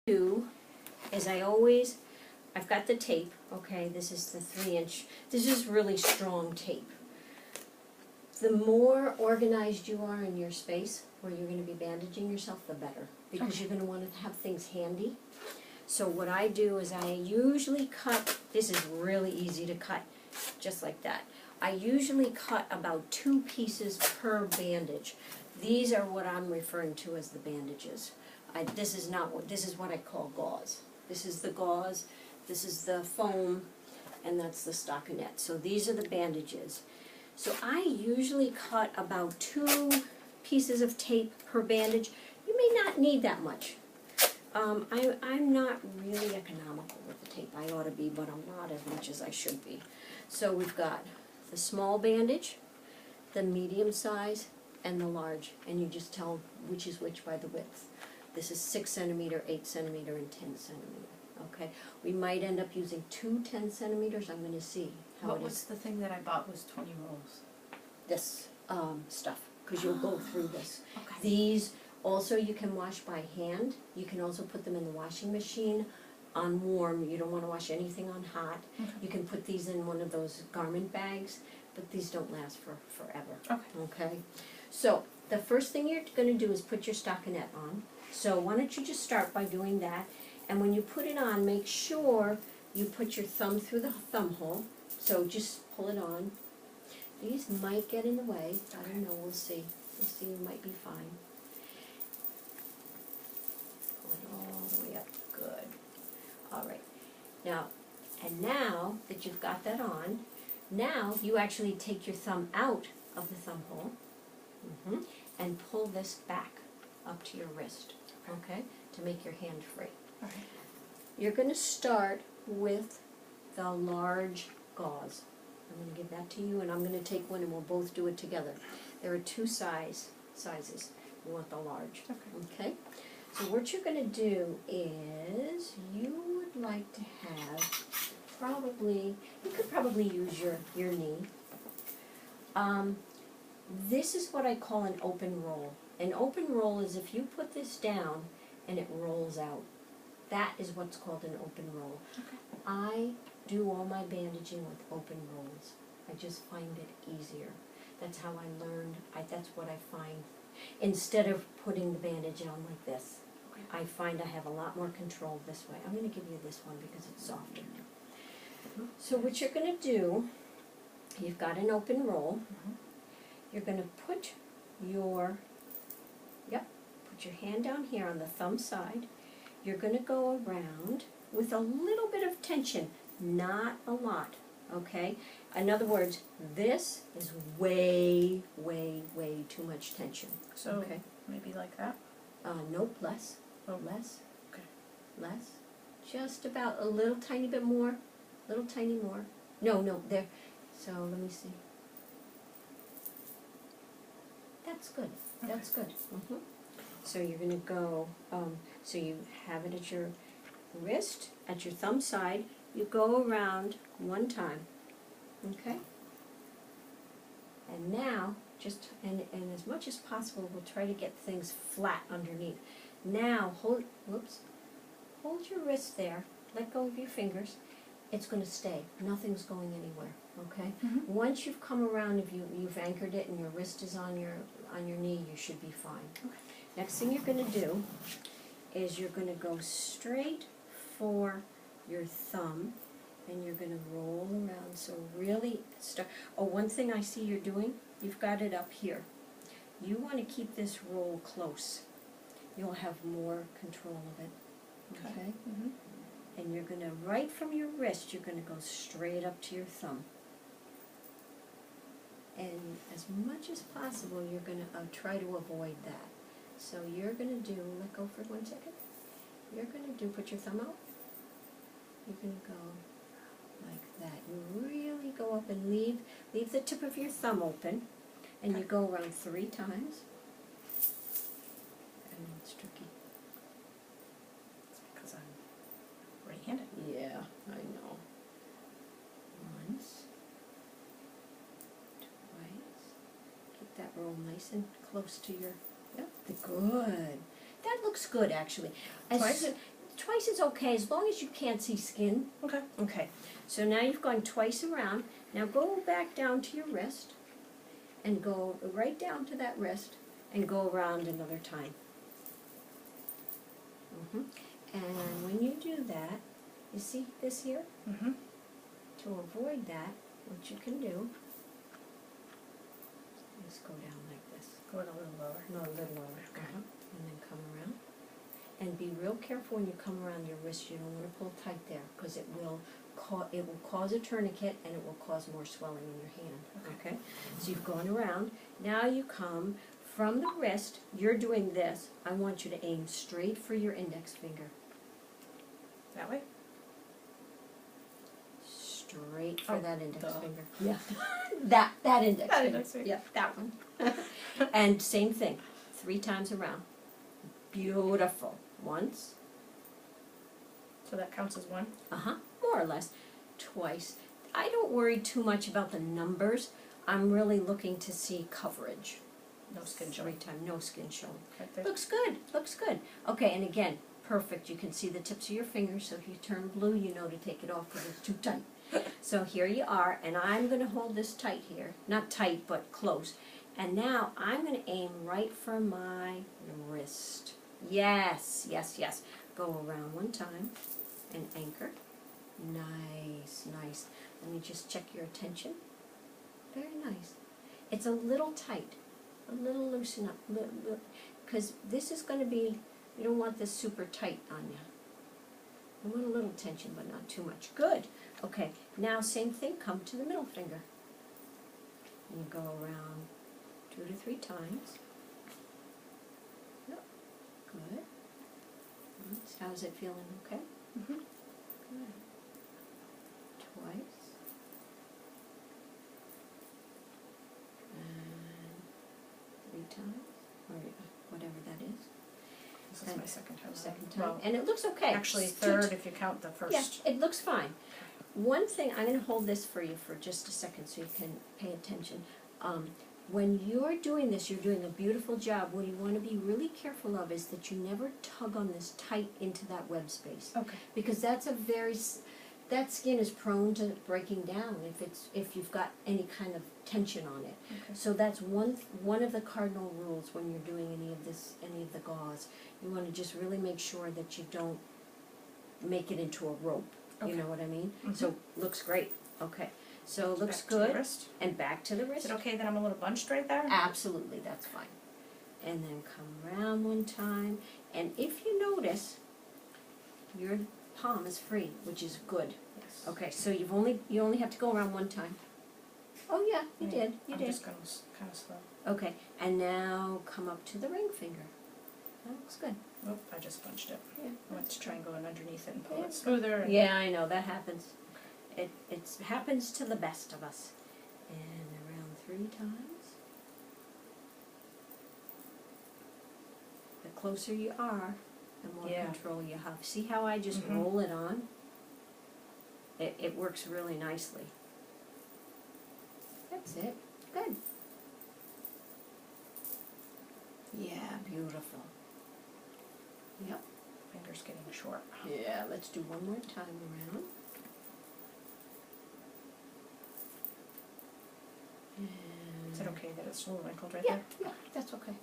do is I've got the tape, okay, this is the 3-inch, this is really strong tape. The more organized you are in your space where you're going to be bandaging yourself, the better, because Okay. you're going to want to have things handy. So what I do is I usually cut, this is really easy to cut, just like that. I usually cut about 2 pieces per bandage. These are what I'm referring to as the bandages. This is what I call gauze. This is the gauze, this is the foam, and that's the stockinette. So these are the bandages. So I usually cut about 2 pieces of tape per bandage. You may not need that much. I'm not really economical with the tape. I ought to be, but I'm not as much as I should be. So we've got the small bandage, the medium size, and the large. And you just tell which is which by the width. This is 6 centimeter, 8 centimeter, and 10 centimeter. Okay, we might end up using 2 10 centimeters. I'm going to see how What it was is. the thing that I bought was 20 rolls? This stuff, because you'll go through this. Okay. These also you can wash by hand. You can also put them in the washing machine on warm. You don't want to wash anything on hot. Okay. You can put these in one of those garment bags, but these don't last for forever. Okay. Okay, so the first thing you're going to do is put your stockinette on. So why don't you just start by doing that, and when you put it on, make sure you put your thumb through the thumb hole. So just pull it on. These might get in the way. I don't know, we'll see. We'll see, you might be fine. Pull it all the way up, good. All right, now that you've got that on, now you actually take your thumb out of the thumb hole and pull this back up to your wrist, okay, to make your hand free. Okay. You're going to start with the large gauze. I'm going to give that to you, and I'm going to take one, and we'll both do it together. There are 2 sizes. You want the large. Okay. So what you're going to do is you would like to have you could probably use your knee. This is what I call an open roll. An open roll is if you put this down and it rolls out. That is what's called an open roll. Okay. I do all my bandaging with open rolls. I just find it easier. That's how I learned. That's what I find. Instead of putting the bandage on like this, Okay. I find I have a lot more control this way. I'm going to give you this one because it's softer. So what you're going to do, you've got an open roll. You're going to put your hand down here on the thumb side. You're going to go around with a little bit of tension, not a lot, okay? In other words, this is way, way, way too much tension. So Okay. maybe like that? Nope, less. Oh. Less. Okay. Less. Just about a little tiny bit more. Little tiny more. No, there. So let me see. That's good. That's good. So you're going to go, so you have it at your wrist, at your thumb side. You go around 1 time. Okay? And now, and as much as possible, we'll try to get things flat underneath. Now, hold your wrist there. Let go of your fingers. It's going to stay. Nothing's going anywhere. Okay? Once you've come around, if you've anchored it and your wrist is on your knee, you should be fine. Okay. Next thing you're going to do is you're going to go straight for your thumb, and you're going to roll around. So really start. Oh, one thing I see you're doing, you've got it up here. You want to keep this roll close. You'll have more control of it. Okay? And you're going to, right from your wrist, you're going to go straight up to your thumb. And as much as possible, you're going to try to avoid that. So you're going to do, let go for 1 second. You're going to do, put your thumb out. You're going to go like that. You really go up and leave the tip of your thumb open. And you go around 3 times. And it's tricky. It's because I'm right-handed. Yeah, I know. Once. Twice. Keep that roll nice and close to your, good. That looks good, actually. Twice? twice is okay, as long as you can't see skin. Okay. Okay, so now you've gone twice around. Now go back down to your wrist and go right down to that wrist and go around another time. And when you do that, you see this here? Mm-hmm. To avoid that, what you can do is go down like this. Go it a little lower. No, a little lower. Okay. And then come around. And be real careful when you come around your wrist. You don't want to pull tight there because it will cause a tourniquet and it will cause more swelling in your hand. Okay? So you've gone around. Now you come from the wrist. You're doing this. I want you to aim straight for your index finger. That way? Straight for Oh, that index duh. finger. Yeah. that index That finger. index finger. Yeah, that one. And same thing. 3 times around. Beautiful. Once. So that counts as one? More or less. Twice. I don't worry too much about the numbers. I'm really looking to see coverage. No skin 3 showing. times. No skin shown. Right there. Looks good. Looks good. Okay, and again, perfect. You can see the tips of your fingers, so if you turn blue, you know to take it off because it's too tight. So here you are, and I'm going to hold this tight here. Not tight, but close. And now I'm going to aim right for my wrist. Yes, yes, yes. Go around one time and anchor. Nice, nice. Let me just check your attention. Very nice. It's a little tight. A little loosen up. Because this is going to be, you don't want this super tight on you. You want a little tension, but not too much. Good. Okay, now same thing, come to the middle finger. And you go around 2 to 3 times. Yep, good. How's it feeling, okay? Mm-hmm. Good. Twice. And 3 times, or whatever that is. This is my second time. Second time. Well, And it looks okay. actually It's third if you count the first. Yeah, it looks fine. One thing, I'm going to hold this for you for just a second so you can pay attention. When you're doing this, you're doing a beautiful job. What you want to be really careful of is that you never tug on this tight into that web space. Okay. Because that's that skin is prone to breaking down if you've got any kind of tension on it. Okay. So that's one of the cardinal rules when you're doing any of the gauze. You want to just really make sure that you don't make it into a rope. You Okay. know what I mean? Mhm. So looks great. Okay. So looks Back to the good. wrist. And back to the Is wrist. it okay that I'm a little bunched right there? Absolutely, that's fine. And then come around one time. And if you notice, your palm is free, which is good. Yes. Okay, so you only have to go around one time. Oh yeah, you Yeah, did. You I'm did. just going kind of slow. Okay, and now come up to the ring finger. That looks good. Oop, I just bunched it. Yeah. I went to try and go in underneath it and pull Yeah. it smoother. And Yeah, I know, that happens. It happens to the best of us. And around 3 times. The closer you are, the more Yeah. control you have. See how I just Mhm. roll it on? It works really nicely. That's it. Good. Yeah, beautiful. Yep. Fingers getting short. Yeah, let's do one more time around. Is it okay that it's a little wrinkled right Yeah, there? yeah, that's okay.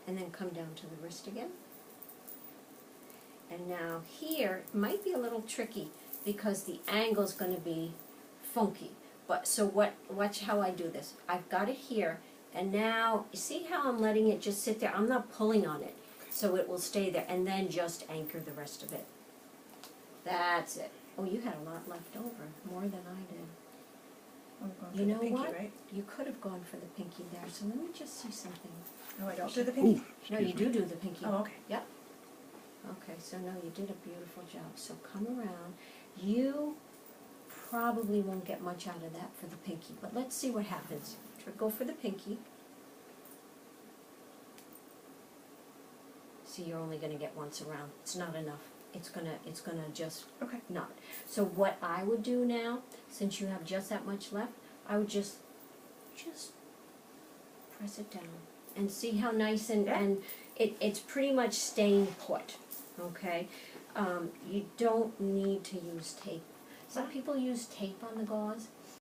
And then come down to the wrist again. And now here, it might be a little tricky because the angle's gonna be funky. But, so watch how I do this. I've got it here, and now, you see how I'm letting it just sit there? I'm not pulling on it, so it will stay there, and then just anchor the rest of it. That's it. Oh, you had a lot left over, more than I did. I'm going You for the know pinky, what? right? You could have gone for the pinky there, so let me just see something. No, I don't do the pinky. No, you do the pinky. Oh, okay. Yep. Okay, so no, you did a beautiful job. So come around. You probably won't get much out of that for the pinky, but let's see what happens. Go for the pinky. See, you're only gonna get once around. It's not enough. It's gonna just Okay. not. So what I would do now, since you have just that much left, I would just press it down and see how nice Yeah. and it's pretty much staying put. Okay, You don't need to use tape. Some people use tape on the gauze.